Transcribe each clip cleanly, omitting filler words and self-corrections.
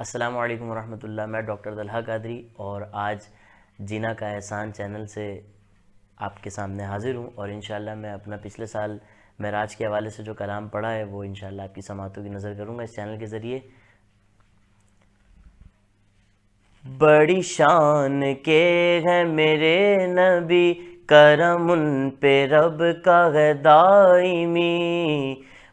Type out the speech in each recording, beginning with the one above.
السلام علیکم ورحمۃ اللہ. میں ڈاکٹر طلحہ قادری اور آج جینا کا احسان چینل سے آپ کے سامنے حاضر ہوں، اور انشاءاللہ میں اپنا پچھلے سال معراج کے حوالے سے جو کلام پڑھا ہے وہ انشاءاللہ آپ کی سماعتوں کی نظر کروں گا اس چینل کے ذریعے. بڑی شان کے ہیں میرے نبی، کرم ان پہ رب کا ہے دائمی.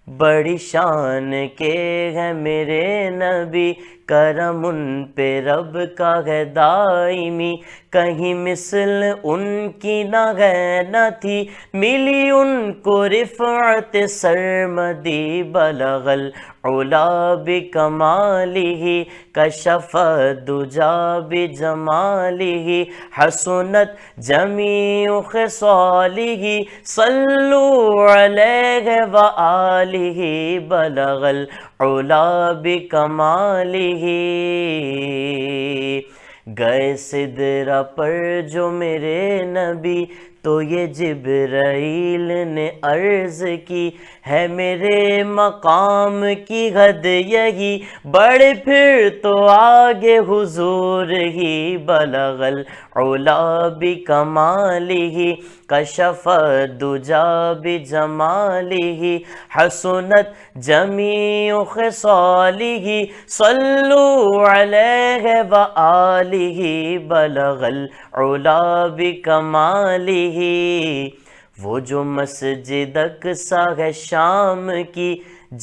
بڑی شان کے ہیں میرے نبی، کرم ان پہ رب کا ہے دائمی. کہیں مثل ان کی نہ ہے نہ تھی، ملی ان کو رفعت سرمدی. بلغ العلا بکمالہ، کشف الدجا بجمالہ. حسنت جمیع خصالہ، صلوا علیہ وآلہ. بلغ العلا بکمالہ. گئے سدرہ پر جو میرے نبی، تو یہ جبرائیل نے عرض کی، ہے میرے مقام کی حد یہی، بڑھے پھر تو آگے حضور ہی. بلغ العلا بکمالہ، کشف الدجا بجمالہ. حسنت جمیع خصالہ، صلوا علیہ وآلہ. بلغ العلا بکمالہ. وہ جو مسجد اقصی ہے شام کی،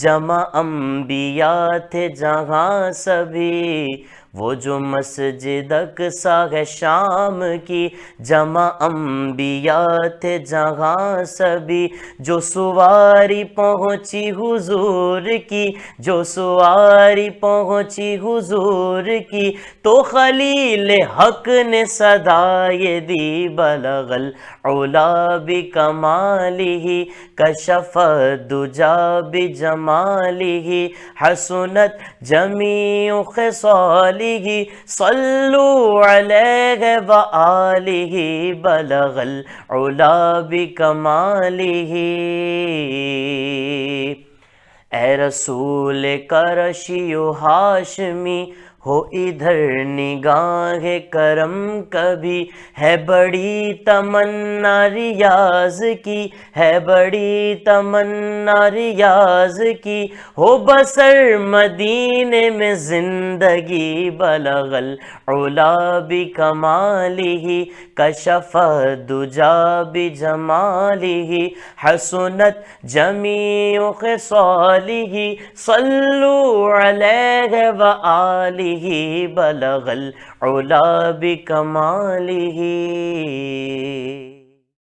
جمع انبیاء تھے جہاں سبھی. وہ جو مسجد اقصی ہے شام کی، جمع انبیاء تھے جہاں سبھی. جو سواری پہنچی حضور کی، جو سواری پہنچی حضور کی، تو خلیل حق نے صدا یہ دی. بلغ العلا بکمالہ، کشف الدجا بجمالہ. حسنت جمیع خصالہ، صلوا علیہ وآلہ. بلغ العلا بکمالہ. اے رسول قریشی و ہاشمی، ہو ادھر نگاہ کرم کبھی. ہے بڑی تمنا ریاض کی، ہے بڑی تمنا ریاض کی، ہو بسر مدینے میں زندگی. بلغ العلا بکمالہ، کشف الدجا بجمالہ. حسنت جمیع خصالہ، صلوا علیہ وآلہ. بلغ العلا بکمالہ.